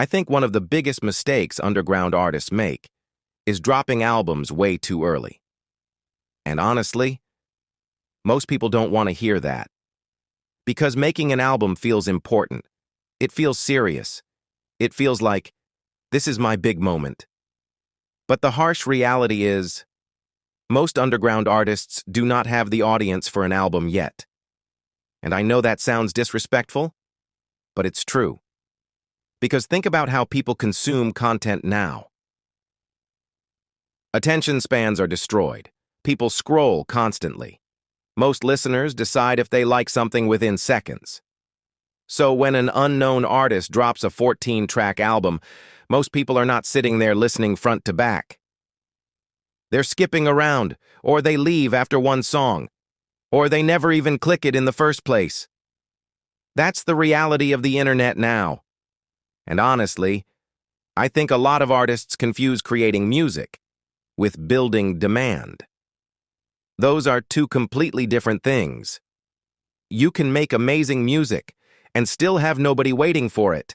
I think one of the biggest mistakes underground artists make is dropping albums way too early. And honestly, most people don't want to hear that. Because making an album feels important. It feels serious. It feels like, this is my big moment. But the harsh reality is, most underground artists do not have the audience for an album yet. And I know that sounds disrespectful, but it's true. Because think about how people consume content now. Attention spans are destroyed. People scroll constantly. Most listeners decide if they like something within seconds. So when an unknown artist drops a 14-track album, most people are not sitting there listening front to back. They're skipping around, or they leave after one song, or they never even click it in the first place. That's the reality of the internet now. And honestly, I think a lot of artists confuse creating music with building demand. Those are two completely different things. You can make amazing music and still have nobody waiting for it.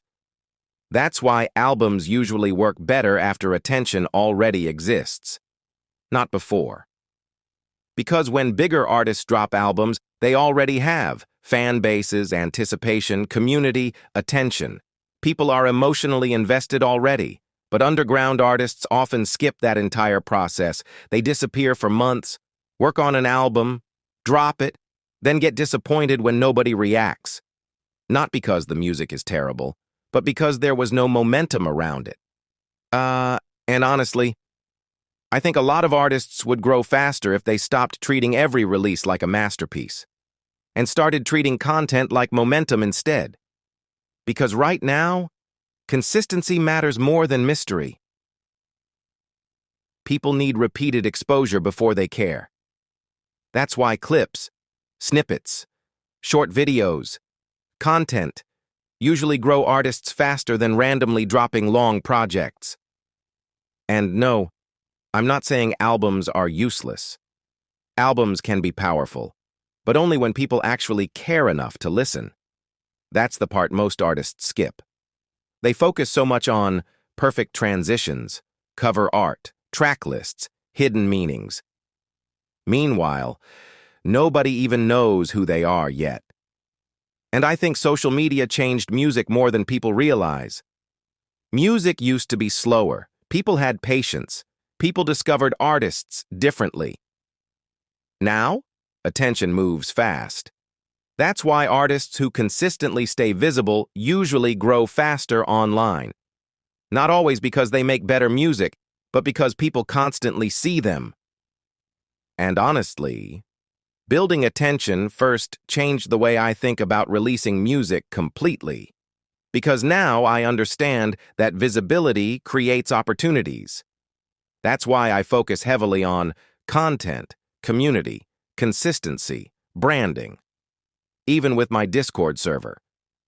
That's why albums usually work better after attention already exists, not before. Because when bigger artists drop albums, they already have fan bases, anticipation, community, attention. People are emotionally invested already, but underground artists often skip that entire process. They disappear for months, work on an album, drop it, then get disappointed when nobody reacts. Not because the music is terrible, but because there was no momentum around it. And honestly, I think a lot of artists would grow faster if they stopped treating every release like a masterpiece and started treating content like momentum instead. Because right now, consistency matters more than mystery. People need repeated exposure before they care. That's why clips, snippets, short videos, content usually grow artists faster than randomly dropping long projects. And no, I'm not saying albums are useless. Albums can be powerful, but only when people actually care enough to listen. That's the part most artists skip. They focus so much on perfect transitions, cover art, track lists, hidden meanings. Meanwhile, nobody even knows who they are yet. And I think social media changed music more than people realize. Music used to be slower. People had patience. People discovered artists differently. Now, attention moves fast. That's why artists who consistently stay visible usually grow faster online. Not always because they make better music, but because people constantly see them. And honestly, building attention first changed the way I think about releasing music completely. Because now I understand that visibility creates opportunities. That's why I focus heavily on content, community, consistency, branding. Even with my Discord server,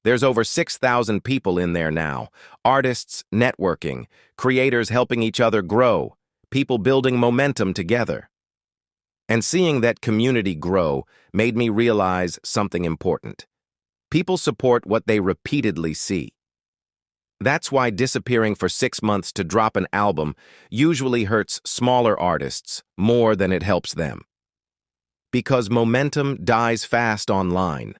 there's over 6,000 people in there now. Artists networking, creators helping each other grow, people building momentum together. And seeing that community grow made me realize something important. People support what they repeatedly see. That's why disappearing for 6 months to drop an album usually hurts smaller artists more than it helps them. Because momentum dies fast online.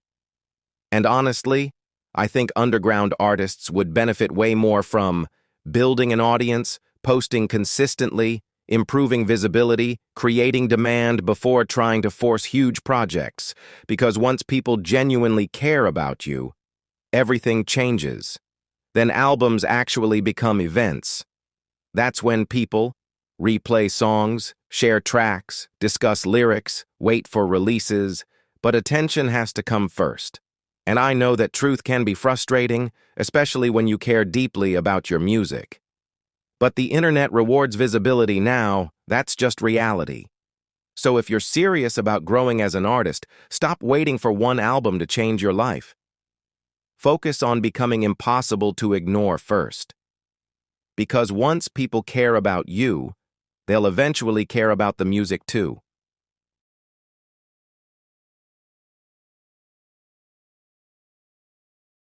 And honestly, I think underground artists would benefit way more from building an audience, posting consistently, improving visibility, creating demand before trying to force huge projects. Because once people genuinely care about you, everything changes. Then albums actually become events. That's when people replay songs, share tracks, discuss lyrics, wait for releases, but attention has to come first. And I know that truth can be frustrating, especially when you care deeply about your music. But the internet rewards visibility now, that's just reality. So if you're serious about growing as an artist, stop waiting for one album to change your life. Focus on becoming impossible to ignore first. Because once people care about you, they'll eventually care about the music too.